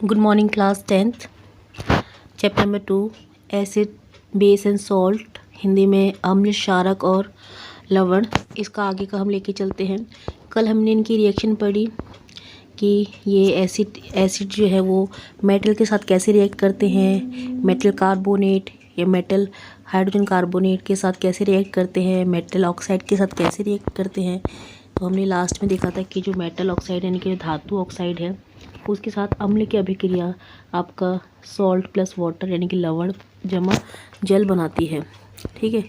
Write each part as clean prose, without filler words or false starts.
Good morning class 10th chapter number 2 acid base and salt, Hindi में अम्ल, क्षारक और लवण। इसका आगे का हम लेके चलते हैं। कल हमने इनकी रिएक्शन पढ़ी कि ये एसिड जो है वो मेटल के साथ कैसे रिएक्ट करते हैं, मेटल कार्बोनेट या मेटल हाइड्रोजन कार्बोनेट के साथ कैसे रिएक्ट करते हैं, मेटल ऑक्साइड के साथ कैसे रिएक्ट करते हैं। तो हमने लास्ट में देखा था कि जो मेटल ऑक्साइड यानी कि जो धातु ऑक्साइड है उसके साथ अम्ल की अभिक्रिया आपका सॉल्ट प्लस वाटर यानी कि लवण जमा जल बनाती है। ठीक है,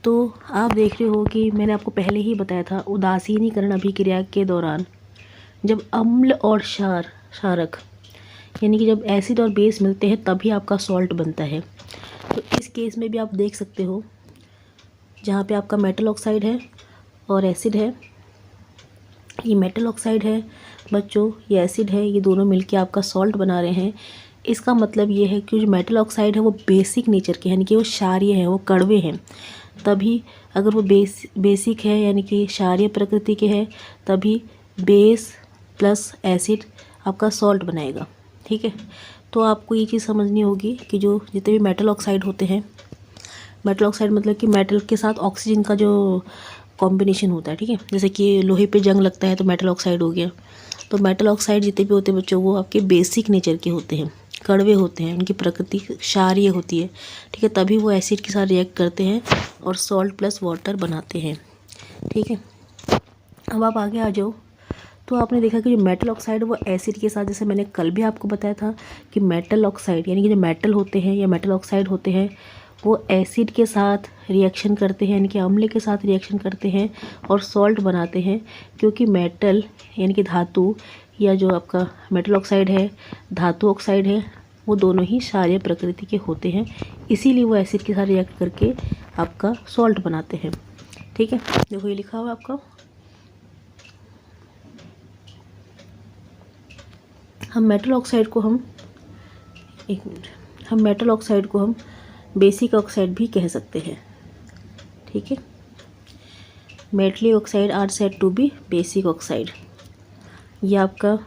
तो आप देख रहे हो कि मैंने आपको पहले ही बताया था उदासीनीकरण अभिक्रिया के दौरान जब अम्ल और क्षारक यानी कि जब एसिड और बेस मिलते हैं तभी आपका सॉल्ट बनता है। तो इस केस में भी आप देख सकते हो जहाँ पे आपका मेटल ऑक्साइड है और एसिड है, ये मेटल ऑक्साइड है बच्चों, ये एसिड है, ये दोनों मिलके आपका सॉल्ट बना रहे हैं। इसका मतलब ये है कि जो मेटल ऑक्साइड है वो बेसिक नेचर के यानी कि वो क्षारीय है, वो कड़वे हैं। तभी अगर वो बेसिक है यानी कि क्षारीय प्रकृति के है तभी बेस प्लस एसिड आपका सॉल्ट बनाएगा। ठीक है, तो आपको ये चीज़ समझनी होगी कि जो जितने भी मेटल ऑक्साइड होते हैं, मेटल ऑक्साइड मतलब कि मेटल के साथ ऑक्सीजन का जो कॉम्बिनेशन होता है। ठीक है, जैसे कि लोहे पे जंग लगता है तो मेटल ऑक्साइड हो गया। तो मेटल ऑक्साइड जितने भी होते हैं बच्चों वो आपके बेसिक नेचर के होते हैं, कड़वे होते हैं, उनकी प्रकृति क्षारीय होती है। ठीक है, तभी वो एसिड के साथ रिएक्ट करते हैं और सॉल्ट प्लस वाटर बनाते हैं। ठीक है, अब आप आगे आ जाओ। तो आपने देखा कि जो मेटल ऑक्साइड है वो एसिड के साथ, जैसे मैंने कल भी आपको बताया था कि मेटल ऑक्साइड यानी कि जो मेटल होते हैं या मेटल ऑक्साइड होते हैं वो एसिड के साथ रिएक्शन करते हैं यानी कि अम्ल के साथ रिएक्शन करते हैं और सॉल्ट बनाते हैं। क्योंकि मेटल यानी कि धातु या जो आपका मेटल ऑक्साइड है, धातु ऑक्साइड है, वो दोनों ही क्षारीय प्रकृति के होते हैं, इसीलिए वो एसिड के साथ रिएक्ट करके आपका सॉल्ट बनाते हैं। ठीक है, देखो ये लिखा हुआ आपका। हम मेटल ऑक्साइड को हम बेसिक ऑक्साइड भी कह सकते हैं। ठीक है, metallic oxide are said to be basic oxide. ये आपका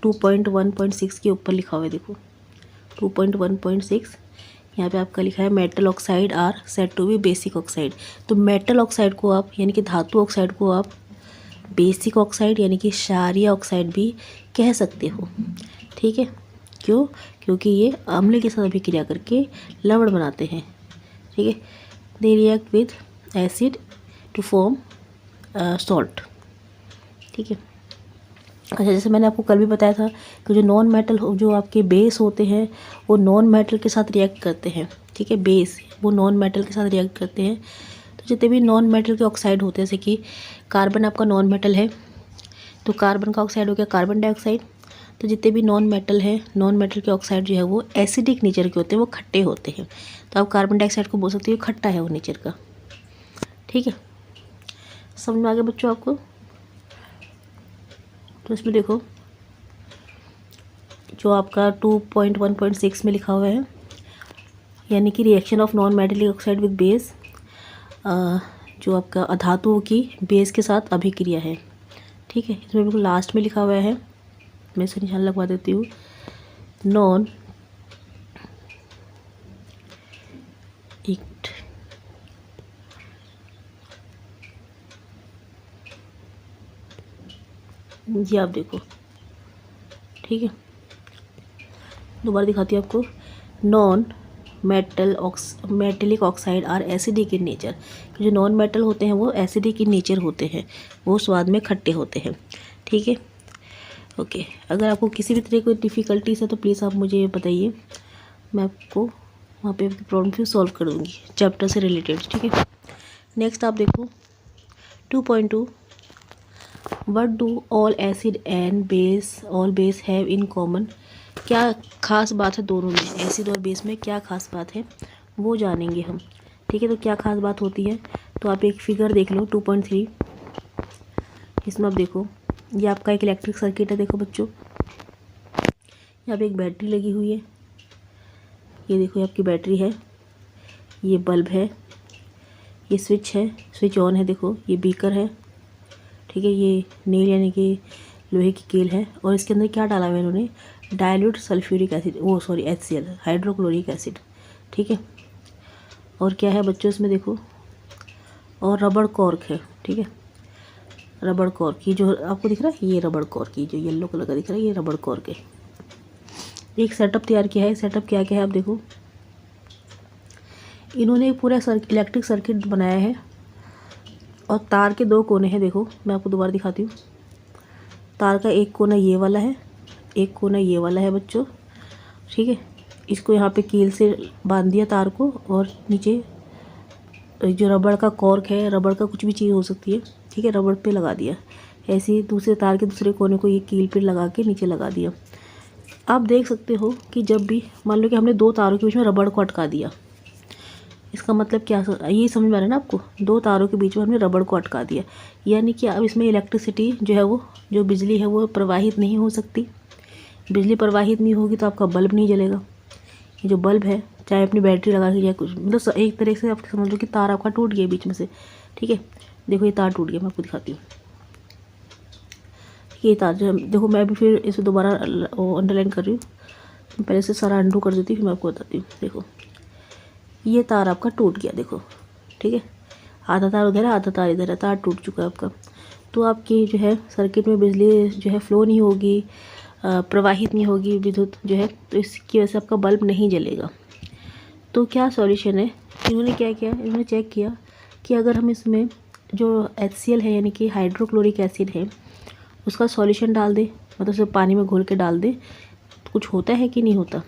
2.1.6 के ऊपर लिखा हुआ है, देखो 2.1.6 यहाँ पे आपका लिखा है metal oxide are said to be basic oxide. तो मेटल ऑक्साइड को आप यानी कि धातु ऑक्साइड को आप बेसिक ऑक्साइड यानी कि क्षारीय ऑक्साइड भी कह सकते हो। ठीक है, क्यों? क्योंकि ये अम्ल के साथ अभिक्रिया करके लवण बनाते हैं। ठीक है, they react with acid to form salt. ठीक है, अच्छा जैसे मैंने आपको कल भी बताया था कि जो नॉन मेटल जो आपके बेस होते हैं वो नॉन मेटल के साथ रिएक्ट करते हैं। ठीक है, बेस वो नॉन मेटल के साथ रिएक्ट करते हैं। तो जितने भी नॉन मेटल के ऑक्साइड होते हैं, जैसे कि कार्बन आपका नॉन मेटल है तो कार्बन का ऑक्साइड हो गया कार्बन डाइऑक्साइड। तो जितने भी नॉन मेटल है, नॉन मेटल के ऑक्साइड जो है वो एसिडिक नेचर के होते हैं, वो खट्टे होते हैं। तो आप कार्बन डाइऑक्साइड को बोल सकते हो खट्टा है वो नेचर का। ठीक है, समझ में आ गया बच्चों आपको? तो इसमें देखो जो आपका 2.1.6 में लिखा हुआ है यानी कि reaction of non metallic oxide with base, जो आपका अधातुओं की बेस के साथ अभिक्रिया है। ठीक है, इसमें बिल्कुल लास्ट में लिखा हुआ है, मैं इसे निशान लगवा देती हूँ, नॉन इक्ट ये आप देखो। ठीक है, दोबारा दिखाती हूँ आपको। Non metallic oxide are acidic in nature. जो नॉन मेटल होते हैं वो एसिडिक इन नेचर होते हैं, वो स्वाद में खट्टे होते हैं। ठीक है, ओके। अगर आपको किसी भी तरह की डिफ़िकल्टीज है तो प्लीज़ आप मुझे बताइए, मैं आपको वहाँ पे प्रॉब्लम भी सॉल्व कर दूँगी चैप्टर से रिलेटेड। ठीक है, नेक्स्ट आप देखो 2.2 what do all acid and base have in common. क्या खास बात है दोनों में, एसिड और बेस में क्या खास बात है वो जानेंगे हम। ठीक है, तो क्या खास बात होती है, तो आप एक फिगर देख लो 2.3। इसमें आप देखो ये आपका एक इलेक्ट्रिक सर्किट है। देखो बच्चों यहाँ पे एक बैटरी लगी हुई है, ये देखो ये आपकी बैटरी है, ये बल्ब है, ये स्विच है, स्विच ऑन है। देखो ये बीकर है। ठीक है, ये नेल यानी कि लोहे की कील है और इसके अंदर क्या डाला हुआ है इन्होंने, डाइल्यूट सल्फ्यूरिक एसिड, वो सॉरी HCl, हाइड्रोक्लोरिक एसिड। ठीक है, और क्या है बच्चों इसमें देखो, और रबड़ कॉर्क है। ठीक है, रबड़ कॉर्क, ये जो आपको दिख रहा है ये रबड़ कॉर्क, ये जो येलो कलर का दिख रहा है ये रबड़ कॉर्क है। एक सेटअप तैयार किया है। सेटअप क्या क्या है आप देखो, इन्होंने पूरा इलेक्ट्रिक सर्किट बनाया है और तार के 2 कोने हैं। देखो मैं आपको दोबारा दिखाती हूँ। तार का एक कोना ये वाला है, एक कोना ये वाला है बच्चों। ठीक है, इसको यहाँ पे कील से बांध दिया तार को, और नीचे जो रबड़ का कॉर्क है, रबड़ का कुछ भी चीज़ हो सकती है, ठीक है, रबड़ पे लगा दिया। ऐसे ही दूसरे तार के दूसरे कोने को ये कील पे लगा के नीचे लगा दिया। आप देख सकते हो कि जब भी मान लो कि हमने 2 तारों के बीच में रबड़ को अटका दिया, इसका मतलब क्या, ये समझ में आ रहा है ना आपको, 2 तारों के बीच में हमने रबड़ को अटका दिया, यानी कि अब इसमें इलेक्ट्रिसिटी जो है वो, जो बिजली है वो प्रवाहित नहीं हो सकती। बिजली प्रवाहित नहीं होगी तो आपका बल्ब नहीं जलेगा। ये जो बल्ब है, चाहे अपनी बैटरी लगा के या कुछ, मतलब एक तरह से आप समझ लो कि तार आपका टूट गया बीच में से। ठीक है, देखो ये तार टूट गया, मैं आपको दिखाती हूँ। ये तार जो देखो, मैं भी फिर इसे दोबारा अंडरलाइन कर रही हूँ। पहले से सारा अंडू कर देती हूँ, फिर मैं आपको बताती हूँ। देखो ये तार आपका टूट गया, देखो। ठीक है, आधा तार उधर है, आधा तार इधर है, तार टूट चुका है आपका। तो आपकी जो है सर्किट में बिजली जो है फ्लो नहीं होगी, प्रवाहित नहीं होगी विद्युत जो है, तो इसकी वजह से आपका बल्ब नहीं जलेगा। तो क्या सॉल्यूशन है, इन्होंने क्या किया, इन्होंने चेक किया कि अगर हम इसमें जो HCl है यानी कि हाइड्रोक्लोरिक एसिड है उसका सॉल्यूशन डाल दें, मतलब उसे पानी में घोल के डाल दें, तो कुछ होता है कि नहीं होता।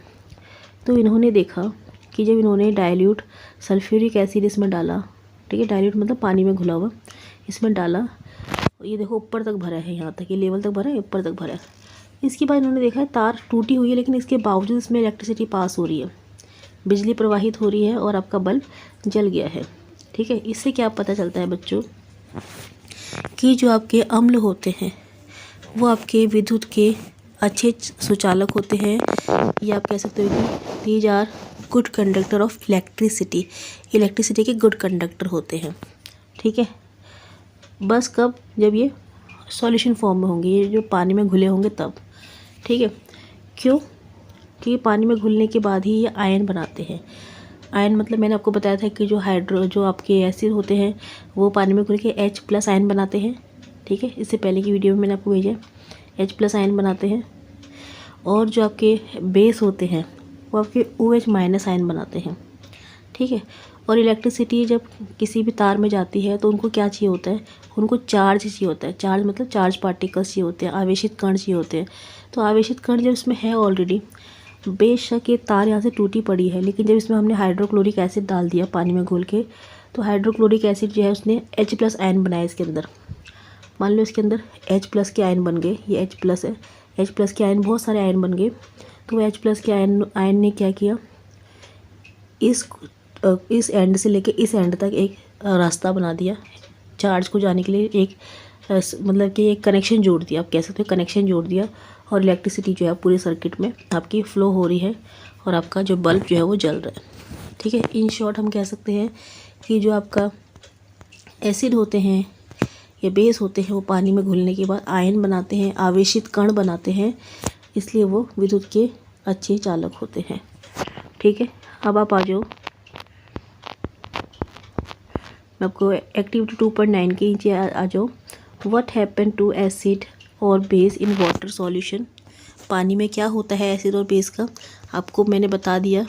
तो इन्होंने देखा कि जब इन्होंने डाइल्यूट सल्फ्यूरिक एसिड इसमें डाला, ठीक है, डाइल्यूट मतलब पानी में घुला हुआ, इसमें डाला, ये देखो ऊपर तक भरा है, यहाँ तक ये लेवल तक भरा है, ऊपर तक भरा है। इसके बाद इन्होंने देखा है तार टूटी हुई है, लेकिन इसके बावजूद इसमें इलेक्ट्रिसिटी पास हो रही है, बिजली प्रवाहित हो रही है और आपका बल्ब जल गया है। ठीक है, इससे क्या पता चलता है बच्चों कि जो आपके अम्ल होते हैं वो आपके विद्युत के अच्छे सुचालक होते हैं, या आप कह सकते हो कि these are good conductor of electricity, electricity के गुड कंडक्टर होते हैं। ठीक है, बस कब, जब ये सॉल्यूशन फॉर्म में होंगे, ये जो पानी में घुले होंगे तब। ठीक है, क्यों, कि पानी में घुलने के बाद ही ये आयन बनाते हैं। आयन मतलब मैंने आपको बताया था कि जो आपके एसिड होते हैं वो पानी में घुल के H+ आयन बनाते हैं। ठीक है, इससे पहले की वीडियो में मैंने आपको भेजा, H+ आयन बनाते हैं। और जो आपके बेस होते हैं वो आपके OH- आयन बनाते हैं। ठीक है, और इलेक्ट्रिसिटी जब किसी भी तार में जाती है तो उनको क्या चाहिए होता है, उनको चार्ज चाहिए होता है। चार्ज मतलब चार्ज पार्टिकल्स चाहिए होते हैं, आवेशित कण चाहिए होते हैं। तो आवेशित कण जब इसमें है ऑलरेडी, बेशक ये तार यहाँ से टूटी पड़ी है, लेकिन जब इसमें हमने हाइड्रोक्लोरिक एसिड डाल दिया पानी में घोल के, तो हाइड्रोक्लोरिक एसिड जो है उसने H+ आयन बनाया इसके अंदर। मान लो इसके अंदर H+ के आयन बन गए, ये H+ है, H+ के आयन, बहुत सारे आयन बन गए। तो H+ के आयन ने क्या किया, इस एंड से लेके इस एंड तक एक रास्ता बना दिया चार्ज को जाने के लिए, एक मतलब कि एक कनेक्शन जोड़ दिया, आप कह सकते हो कनेक्शन जोड़ दिया, और इलेक्ट्रिसिटी जो है पूरे सर्किट में आपकी फ़्लो हो रही है और आपका जो बल्ब जो है वो जल रहा है। ठीक है, इन शॉर्ट हम कह सकते हैं कि जो आपका एसिड होते हैं या बेस होते हैं वो पानी में घुलने के बाद आयन बनाते हैं, आवेशित कण बनाते हैं, इसलिए वो विद्युत के अच्छे चालक होते हैं। ठीक है, अब आप आ जाओ, मैं आपको एक्टिविटी 2.9 के नीचे आ जाओ। व्हाट हैपन टू एसिड और बेस इन वाटर सॉल्यूशन, पानी में क्या होता है एसिड और बेस का, आपको मैंने बता दिया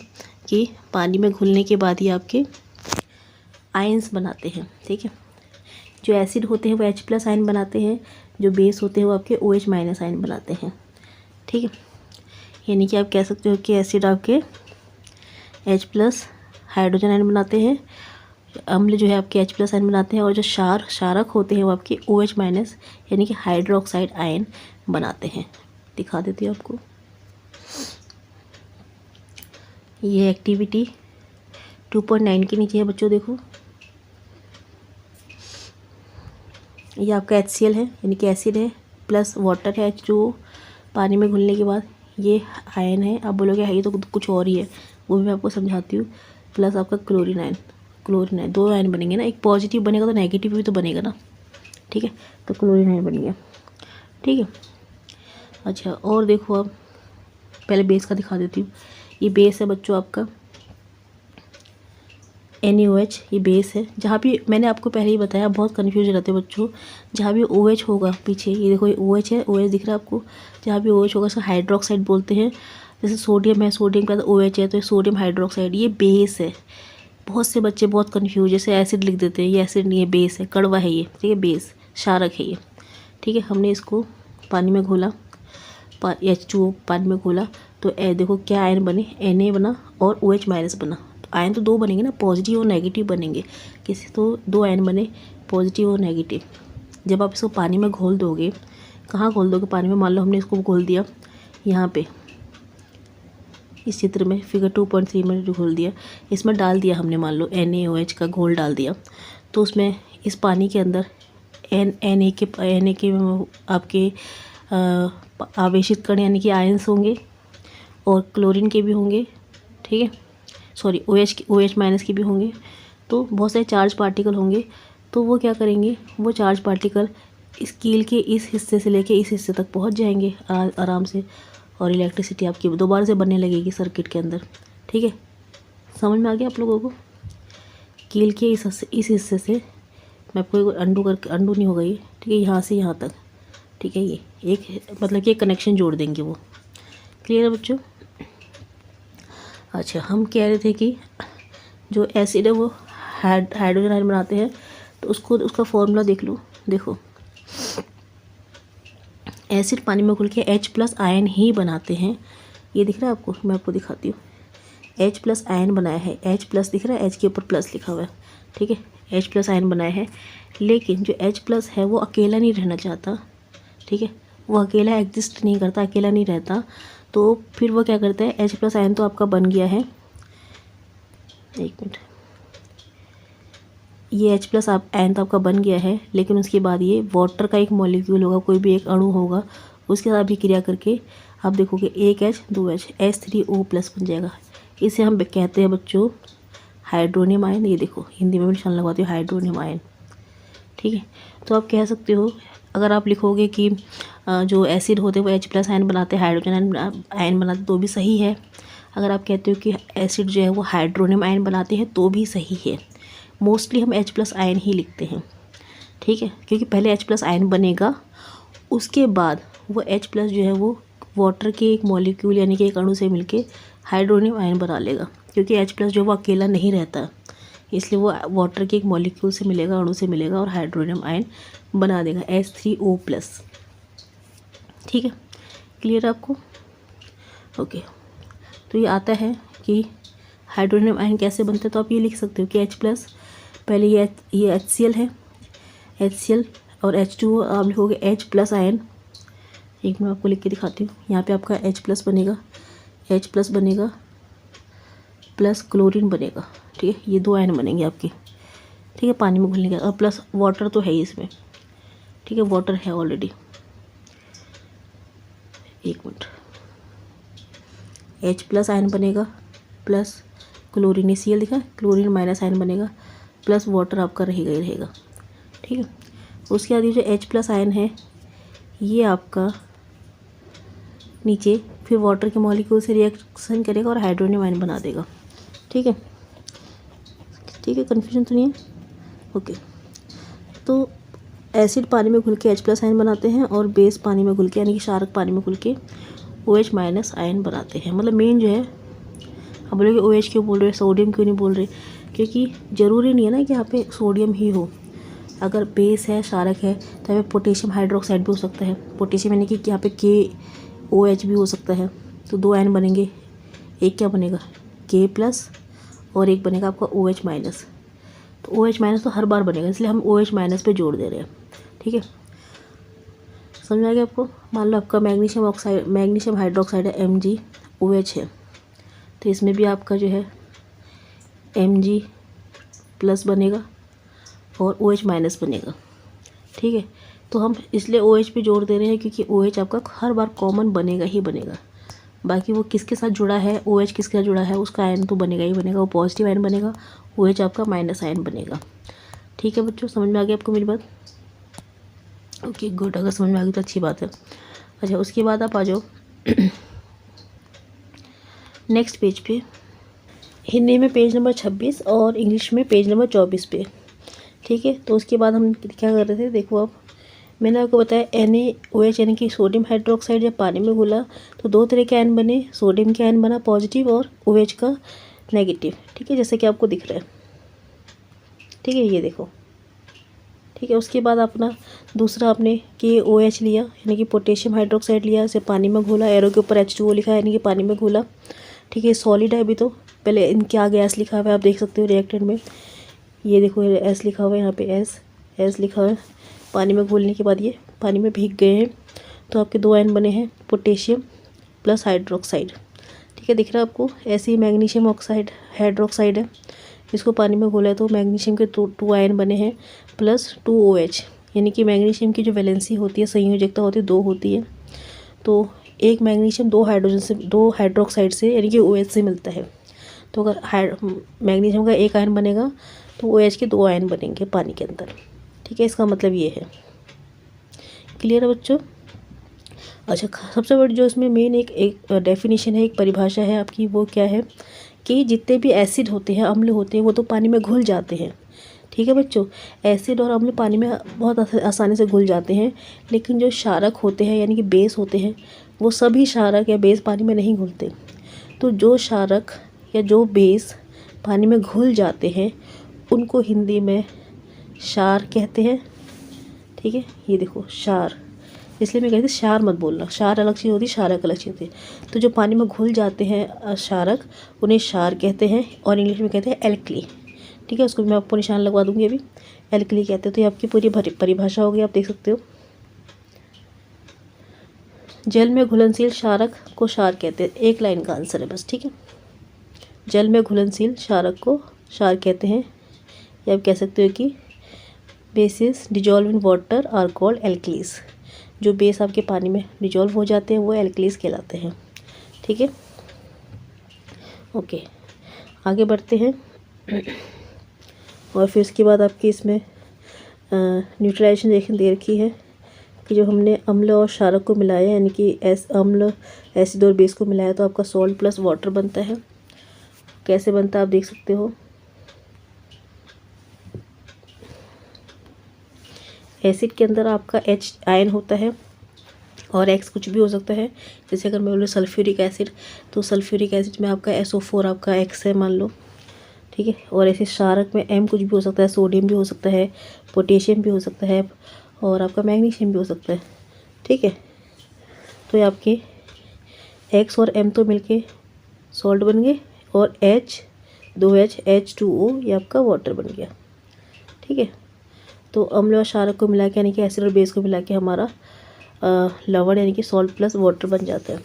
कि पानी में घुलने के बाद ही आपके आयंस बनाते हैं। ठीक है, जो एसिड होते हैं वो H+ आयन बनाते हैं, जो बेस होते हैं वो आपके OH- आयन बनाते हैं। ठीक है, यानी कि आप कह सकते हो कि एसिड आपके H+ हाइड्रोजन आयन बनाते हैं, अम्ल जो है आपके H+ आयन बनाते हैं, और जो क्षारक होते हैं वो आपके OH- यानी कि हाइड्रोक्साइड आयन बनाते हैं। दिखा देती हूँ आपको, ये एक्टिविटी 2.9 के नीचे है बच्चों। देखो ये आपका HCl है यानी कि एसिड है, प्लस वाटर है H2O, पानी में घुलने के बाद ये आयन है। आप बोलोगे ये तो कुछ और ही है, वो भी मैं आपको समझाती हूँ। प्लस आपका क्लोरीन आयन, 2 आयन बनेंगे ना, एक पॉजिटिव बनेगा तो नेगेटिव भी तो बनेगा ना। ठीक है, तो क्लोरीन आयन बन गया। ठीक है, अच्छा और देखो अब पहले बेस का दिखा देती हूँ। ये बेस है बच्चों आपका NaOH, ये बेस है। जहाँ भी मैंने आपको पहले ही बताया, बहुत कन्फ्यूज रहते हैं बच्चों, जहाँ भी OH होगा पीछे, ये देखो ये OH है, OH दिख रहा है आपको, जहाँ भी OH होगा उसका हाइड्रोक्साइड बोलते हैं। जैसे सोडियम है, सोडियम का OH है तो ये सोडियम हाइड्रोक्साइड, ये बेस है। बहुत से बच्चे बहुत कन्फ्यूज, जैसे एसिड लिख देते हैं, ये एसिड नहीं है, बेस है, कड़वा है ये, ठीक है, बेस क्षारक है ये, ठीक है। हमने इसको पानी में घोला, H2O पानी में घोला तो देखो क्या आयन बने, Na बना और OH माइनस बना। तो आयन तो दो बनेंगे ना, पॉजिटिव और नेगेटिव बनेंगे। किसी तो दो आयन बने, पॉजिटिव और नेगेटिव। जब आप इसको पानी में घोल दोगे, कहाँ घोल दोगे पानी में, मान लो हमने इसको घोल दिया यहाँ पे इस चित्र में, फिगर 2.3 में जो घोल दिया, इसमें डाल दिया हमने, मान लो NaOH का घोल डाल दिया, तो उसमें इस पानी के अंदर Na के आपके आवेशित कण यानी कि आयंस होंगे और क्लोरीन के भी होंगे, ठीक है, सॉरी OH माइनस के भी होंगे। तो बहुत सारे चार्ज पार्टिकल होंगे। तो वो क्या करेंगे, वो चार्ज पार्टिकल इस कील के इस हिस्से से लेके इस हिस्से तक पहुंच जाएंगे आराम से, और इलेक्ट्रिसिटी आपकी दोबारा से बनने लगेगी सर्किट के अंदर, ठीक है। समझ में आ गया आप लोगों को। कील के इस हिस्से से, मैं आपको अंडू नहीं होगा ये, ठीक है, यहाँ से यहाँ तक, ठीक है, ये एक मतलब कि एक कनेक्शन जोड़ देंगे वो। क्लियर है बच्चों। अच्छा, हम कह रहे थे कि जो एसिड है वो हाइड्रोजन आयन बनाते हैं, तो उसका फॉर्मूला देख लो। देखो, एसिड पानी में घुल के H+ आयन ही बनाते हैं। ये दिख रहा है आपको, मैं आपको दिखाती हूँ। H+ आयन बनाया है, H+ दिख रहा है, H के ऊपर प्लस लिखा हुआ है, ठीक है, H+ आयन बनाया है। लेकिन जो H+ है वो अकेला नहीं रहना चाहता, ठीक है, वो अकेला एग्जिस्ट नहीं करता, अकेला नहीं रहता। तो फिर वो क्या करता है, H+ आयन तो आपका बन गया है, एक मिनट, ये H+ आयन तो आपका बन गया है, लेकिन उसके बाद ये वाटर का एक मॉलिक्यूल होगा, कोई भी एक अणु होगा, उसके साथ भी क्रिया करके आप देखोगे 1H 2H H3O+ बन जाएगा। इसे हम कहते हैं बच्चों हाइड्रोनियम आयन। ये देखो हिंदी में भी निशान लगवाती हूँ, हाइड्रोनियम आयन, ठीक है। तो आप कह सकते हो, अगर आप लिखोगे कि जो एसिड होते हैं वो H+ आयन बनाते हैं, हाइड्रोजन आयन बनाते, तो भी सही है। अगर आप कहते हो कि एसिड जो है वो हाइड्रोनियम आयन बनाते हैं, तो भी सही है। मोस्टली हम H+ आयन ही लिखते हैं, ठीक है, क्योंकि पहले H+ आयन बनेगा, उसके बाद वो H+ जो है वो वाटर के एक मॉलिक्यूल यानी कि एक अणु से मिलके हाइड्रोनियम आयन बना लेगा। क्योंकि H+ जो वो अकेला नहीं रहता, इसलिए वो वाटर के एक मॉलिक्यूल से मिलेगा, अणु से मिलेगा और हाइड्रोनियम आयन बना देगा H3O+, ठीक है। क्लियर आपको। ओके, तो ये आता है कि हाइड्रोनियम आयन कैसे बनते हैं। तो आप ये लिख सकते हो कि H+, पहले ये HCl है, HCl और H2O, आप लिखोगे H+ आयन। एक मैं आपको लिख के दिखाती हूँ। यहाँ पे आपका H+ बनेगा, H+ बनेगा प्लस क्लोरीन बनेगा, ठीक है, ये दो आयन बनेंगे आपके, ठीक है, पानी में घुलने के, और प्लस वाटर तो है ही इसमें, ठीक है, वाटर है ऑलरेडी। एक मिनट, H+ आयन बनेगा प्लस क्लोरीन, Cl लिखा है, क्लोरीन माइनस आयन बनेगा प्लस वाटर आपका रहेगा ही रहेगा, ठीक है। उसके बाद ये जो H+ आयन है ये आपका नीचे फिर वाटर के मॉलिक्यूल से रिएक्शन करेगा और हाइड्रोनियम आयन बना देगा, ठीक है, ठीक है, कन्फ्यूजन तो नहीं है। ओके, तो एसिड पानी में घुल के H+ आयन बनाते हैं और बेस पानी में घुल के यानी कि क्षारक पानी में घुल के OH- आयन बनाते हैं। मतलब मेन जो है, हम बोलोगे OH क्यों बोल रहे, सोडियम क्यों नहीं बोल रहे, क्योंकि ज़रूरी नहीं है ना कि यहाँ पे सोडियम ही हो। अगर बेस है, क्षारक है, तो यहाँ पे पोटेशियम हाइड्रोक्साइड भी हो सकता है, पोटेशियम यानी कि यहाँ पे KOH भी हो सकता है। तो दो आयन बनेंगे, एक क्या बनेगा K+ और एक बनेगा आपका OH-। तो OH- तो हर बार बनेगा, इसलिए हम OH- पे जोड़ दे रहे हैं, ठीक है। समझ में आ गया आपको। मान लो आपका मैग्नीशियम हाइड्रोक्साइड है, MgOH है, तो इसमें भी आपका जो है Mg+ बनेगा और OH- बनेगा, ठीक है। तो हम इसलिए OH पे जोड़ दे रहे हैं क्योंकि OH आपका हर बार कॉमन बनेगा ही बनेगा। बाकी वो किसके साथ जुड़ा है, OH किसके साथ जुड़ा है, उसका आयन तो बनेगा ही बनेगा, वो पॉजिटिव आयन बनेगा, OH आपका माइनस आयन बनेगा, ठीक है बच्चों। समझ में आ गया आपको मेरी बात। ओके गुड, अगर समझ में आ गई तो अच्छी बात है। अच्छा, उसके बाद आप आ जाओ नेक्स्ट पेज पे, हिंदी में पेज नंबर 26 और इंग्लिश में पेज नंबर 24 पे। ठीक है, तो उसके बाद हम क्या कर रहे थे, देखो अब मैंने आपको बताया NaOH यानी कि सोडियम हाइड्रोक्साइड जब पानी में घुला तो दो तरह के आयन बने, सोडियम के आयन बना पॉजिटिव और OH का नेगेटिव। ठीक है, जैसे कि आपको दिख रहा है। ठीक है, ये देखो। ठीक है, उसके बाद अपना दूसरा आपने KOH लिया यानी कि पोटेशियम हाइड्रोक्साइड लिया, इसे पानी में घोला, एरो के ऊपर H2O लिखा है यानी कि पानी में घोला। ठीक है, सॉलिड है अभी तो, पहले इनके आगे एस लिखा हुआ है, आप देख सकते हो रिएक्टेंट में, ये देखो एस लिखा हुआ है, यहाँ पे एस लिखा हुआ है। पानी में घोलने के बाद ये पानी में भीग गए हैं, तो आपके दो आयन बने हैं पोटेशियम प्लस हाइड्रोक्साइड। ठीक है, दिख रहा है आपको। ऐसे ही मैग्नीशियम ऑक्साइड हाइड्रोक्साइड है, इसको पानी में घोला है तो मैग्नीशियम के टू आयन बने हैं प्लस 2OH यानी कि मैग्नीशियम की जो वैलेंसी होती है, संयोजकता होती है, 2 होती है। तो एक मैग्नीशियम दो हाइड्रोक्साइड से यानी कि OH से मिलता है। तो अगर मैग्नीशियम का एक आयन बनेगा तो OH के 2 आयन बनेंगे पानी के अंदर। ठीक है, इसका मतलब ये है। क्लियर है बच्चों? अच्छा, सबसे बड़ी जो इसमें मेन एक डेफिनेशन है, एक परिभाषा है आपकी, वो क्या है कि जितने भी एसिड होते हैं, अम्ल होते हैं, वो तो पानी में घुल जाते हैं। ठीक है बच्चों, एसिड और अम्ल पानी में बहुत आसानी से घुल जाते हैं, लेकिन जो क्षारक होते हैं यानी कि बेस होते हैं, वो सभी क्षारक या बेस पानी में नहीं घुलते। तो जो क्षारक या जो बेस पानी में घुल जाते हैं उनको हिंदी में क्षार कहते हैं। ठीक है, ये देखो क्षार, इसलिए मैं कहती हूँ क्षार मत बोलना, क्षार अलग चीज़ होती है, क्षारक अलग चीज़ होती है। तो जो पानी में घुल जाते हैं क्षारक, उन्हें क्षार कहते हैं और इंग्लिश में कहते हैं एल्कली। ठीक है, उसको मैं आपको निशान लगवा दूंगी अभी, एल्कली कहते हैं। तो ये आपकी पूरी परिभाषा होगी, आप देख सकते हो। जल में घुलनशील क्षारक को क्षार कहते हैं, एक लाइन का आंसर है बस। ठीक है, जल में घुलनशील क्षारक को क्षार कहते हैं, या आप कह सकते हो कि bases dissolve in water are called alkalis. जो बेस आपके पानी में डिजॉल्व हो जाते हैं वो एल्कलीज कहलाते हैं। ठीक है, ओके, आगे बढ़ते हैं। और फिर उसके बाद आपकी इसमें न्यूट्रलाइजेशन दे रखी है कि जो हमने अम्ल और क्षारक को मिलाया यानी कि अम्ल एसिड और बेस को मिलाया तो आपका सॉल्ट प्लस वाटर बनता है। कैसे बनता है आप देख सकते हो। एसिड के अंदर आपका H आयन होता है और X कुछ भी हो सकता है। जैसे अगर मैं बोलूँ सल्फ्यूरिक एसिड, तो सल्फ्यूरिक एसिड में आपका SO4 आपका X है मान लो। ठीक है, और ऐसे क्षारक में M कुछ भी हो सकता है, सोडियम भी हो सकता है, पोटेशियम भी हो सकता है और आपका मैग्नीशियम भी हो सकता है। ठीक है, तो ये आपके X और M तो मिलके सॉल्ट बन गए और H2H H2O ये आपका वाटर बन गया। ठीक है, तो अम्ल और क्षारक को मिला के यानी कि एसिड और बेस को मिला के हमारा लवण यानी कि सॉल्ट प्लस वाटर बन जाता है।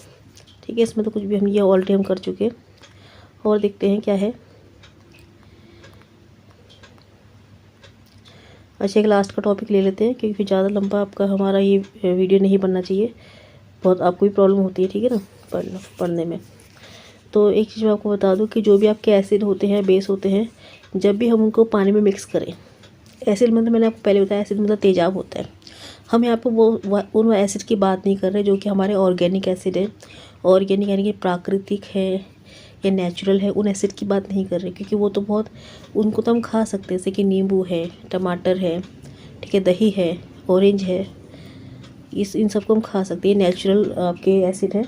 ठीक है, इसमें तो कुछ भी हम ये ऑलरेडी हम कर चुके हैं। और देखते हैं क्या है। अच्छा, एक लास्ट का टॉपिक ले लेते हैं क्योंकि फिर ज़्यादा लंबा आपका हमारा ये वीडियो नहीं बनना चाहिए, बहुत आपको भी प्रॉब्लम होती है। ठीक है ना, पढ़ने में। तो एक चीज़ मैं आपको बता दूं कि जो भी आपके एसिड होते हैं, बेस होते हैं, जब भी हम उनको पानी में मिक्स करें, एसिड मतलब मैंने आपको पहले बताया, एसिड मतलब तेजाब होता है। हम यहाँ पर उन एसिड की बात नहीं कर रहे जो कि हमारे ऑर्गेनिक एसिड है, ऑर्गेनिक यानी कि प्राकृतिक है या नेचुरल है, उन एसिड की बात नहीं कर रहे क्योंकि वो तो बहुत, उनको तो हम खा सकते हैं, जैसे कि नींबू है, टमाटर है, ठीक है, दही है, ऑरेंज है, इन सबको हम खा सकते हैं, नेचुरल आपके एसिड है।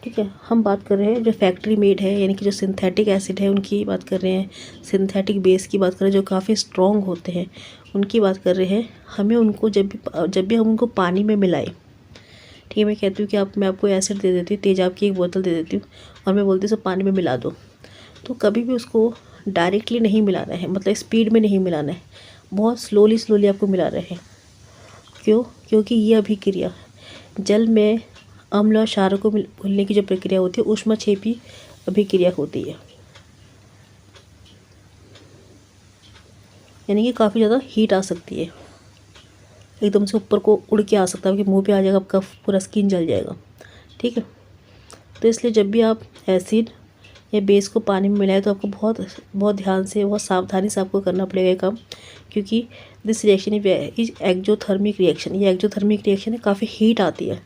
ठीक है, हम बात कर रहे हैं जो फैक्ट्री मेड है यानी कि जो सिंथेटिक एसिड है उनकी बात कर रहे हैं, सिंथेटिक बेस की बात कर रहे हैं जो काफ़ी स्ट्रॉन्ग होते हैं, उनकी बात कर रहे हैं। हमें उनको जब भी हम उनको पानी में मिलाएं, ठीक है, मैं कहती हूँ कि मैं आपको एसिड दे देती हूँ, तेजाब की एक बोतल दे देती हूँ और मैं बोलती हूँ सब पानी में मिला दो, तो कभी भी उसको डायरेक्टली नहीं मिलाना है, मतलब स्पीड में नहीं मिलाना है, बहुत स्लोली आपको मिला रहे हैं। क्यों? क्योंकि ये अभिक्रिया जल में अम्ल और क्षारक को घुलने की जो प्रक्रिया होती है ऊष्मक्षेपी अभिक्रिया होती है, यानी कि काफ़ी ज़्यादा हीट आ सकती है, एकदम से ऊपर को उड़ के आ सकता है कि मुंह पे आ जाएगा, आपका पूरा स्किन जल जाएगा। ठीक है, तो इसलिए जब भी आप एसिड या बेस को पानी में मिलाएं तो आपको बहुत ध्यान से, बहुत सावधानी से आपको करना पड़ेगा ये काम, क्योंकि this reaction is exothermic reaction. ये एक्जोथर्मिक रिएक्शन है, काफ़ी हीट आती है,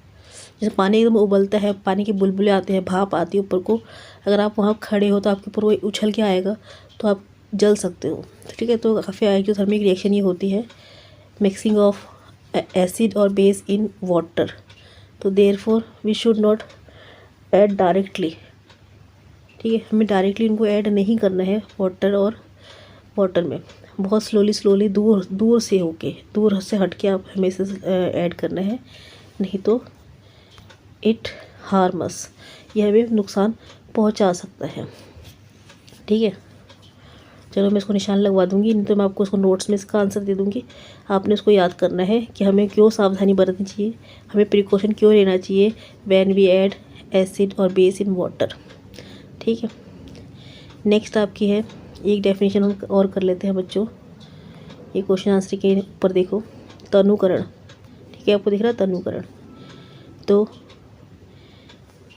जैसे पानी एकदम उबलता है, पानी के बुलबुले आते हैं, भाप आती है ऊपर को, अगर आप वहाँ खड़े हो तो आपके ऊपर वो उछल के आएगा तो आप जल सकते हो। ठीक है, तो काफ़ी एक्ज़ोथर्मिक रिएक्शन ये होती है, मिक्सिंग ऑफ एसिड और बेस इन वाटर। तो therefore we should not add directly. ठीक है, हमें डायरेक्टली इनको ऐड नहीं करना है वाटर और वाटर में, बहुत स्लोली दूर से होके, दूर से हट के आप हमें इसे ऐड करना है, नहीं तो इट हार्मस, यह हमें नुकसान पहुंचा सकता है। ठीक है, चलो मैं इसको निशान लगवा दूंगी, नहीं तो मैं आपको इसको नोट्स में इसका आंसर दे दूंगी। आपने इसको याद करना है कि हमें क्यों सावधानी बरतनी चाहिए, हमें प्रिकॉशन क्यों लेना चाहिए व्हेन वी ऐड एसिड और बेस इन वाटर। ठीक है, नेक्स्ट आपकी है, एक डेफिनेशन और कर लेते हैं बच्चों। ये क्वेश्चन आंसर के ऊपर देखो, तनुकरण। ठीक है, आपको दिख रहा है तनुकरण, तो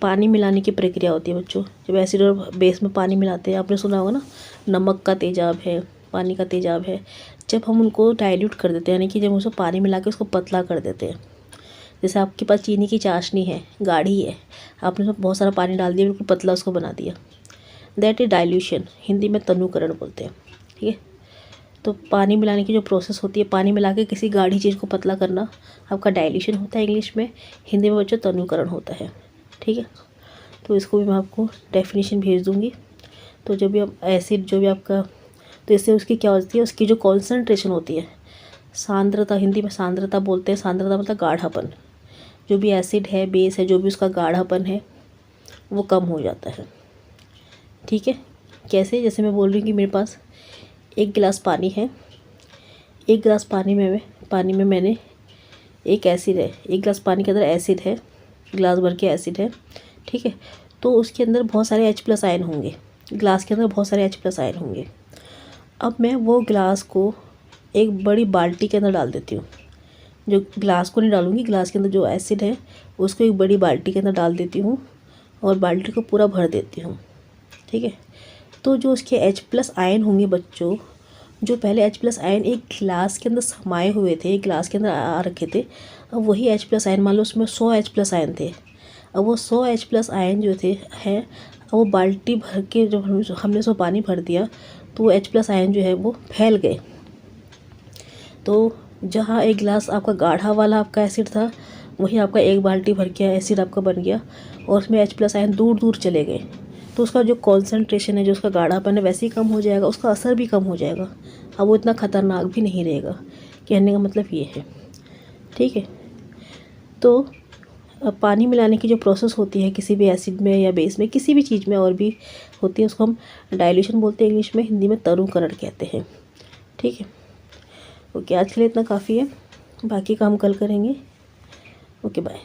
पानी मिलाने की प्रक्रिया होती है बच्चों। जब एसिड और बेस में पानी मिलाते हैं, आपने सुना होगा ना, नमक का तेजाब है, पानी का तेजाब है। जब हम उनको डाइल्यूट कर देते हैं, यानी कि जब उसको पानी मिला के उसको पतला कर देते हैं, जैसे आपके पास चीनी की चाशनी है, गाढ़ी है, आपने उसमें बहुत सारा पानी डाल दिया, बिल्कुल पतला उसको बना दिया, दैट इज डाइल्यूशन, हिंदी में तनुकरण बोलते हैं। ठीक है, तो पानी मिलाने की जो प्रोसेस होती है, पानी मिला के किसी गाढ़ी चीज़ को पतला करना, आपका डाइल्यूशन होता है इंग्लिश में, हिंदी में बच्चों तनुकरण होता है। ठीक है, तो इसको भी मैं आपको डेफिनेशन भेज दूँगी। तो जब भी आप एसिड, जो भी आपका, तो इससे उसकी क्या होती है, उसकी जो कॉन्सेंट्रेशन होती है, सांद्रता, हिंदी में सांद्रता बोलते हैं, सांद्रता मतलब गाढ़ापन, जो भी एसिड है, बेस है, जो भी उसका गाढ़ापन है वो कम हो जाता है। ठीक है, कैसे, जैसे मैं बोल रही हूँ कि मेरे पास 1 गिलास पानी है, 1 गिलास पानी में मैंने एक एसिड है, 1 गिलास पानी के अंदर एसिड है, गिलास भर के एसिड है। ठीक है, तो उसके अंदर बहुत सारे H+ आयन होंगे, गिलास के अंदर बहुत सारे H+ आयन होंगे। अब मैं वो गिलास को एक बड़ी बाल्टी के अंदर डाल देती हूँ, जो गिलास को नहीं डालूँगी, गिलास के अंदर जो एसिड है उसको एक बड़ी बाल्टी के अंदर डाल देती हूँ और बाल्टी को पूरा भर देती हूँ। ठीक है, तो जो उसके H+ आयन होंगे बच्चों, जो पहले H+ आयन एक गिलास के अंदर समाये हुए थे, एक गिलास के अंदर आ रखे थे, अब वही H+ आयन, मान लो उसमें 100 H+ आयन थे, अब वो 100 H+ आयन जो थे हैं, अब वो बाल्टी भर के जब हमने उसमें पानी भर दिया तो वो H+ आयन जो है वो फैल गए। तो जहाँ एक गिलास आपका गाढ़ा वाला आपका एसिड था, वही आपका एक बाल्टी भर के एसिड आपका बन गया और उसमें H+ आयन दूर दूर चले गए, तो उसका जो कॉन्सेंट्रेशन है, जो उसका गाढ़ापन है, वैसे ही कम हो जाएगा, उसका असर भी कम हो जाएगा, अब वो इतना ख़तरनाक भी नहीं रहेगा। कहने का मतलब ये है। ठीक है, तो पानी मिलाने की जो प्रोसेस होती है किसी भी एसिड में या बेस में, किसी भी चीज़ में और भी होती है, उसको हम डाइल्यूशन बोलते हैं इंग्लिश में, हिंदी में तनुकरण कहते हैं। ठीक है, ओके, आज के लिए इतना काफ़ी है, बाकी काम कल करेंगे। Okay, bye.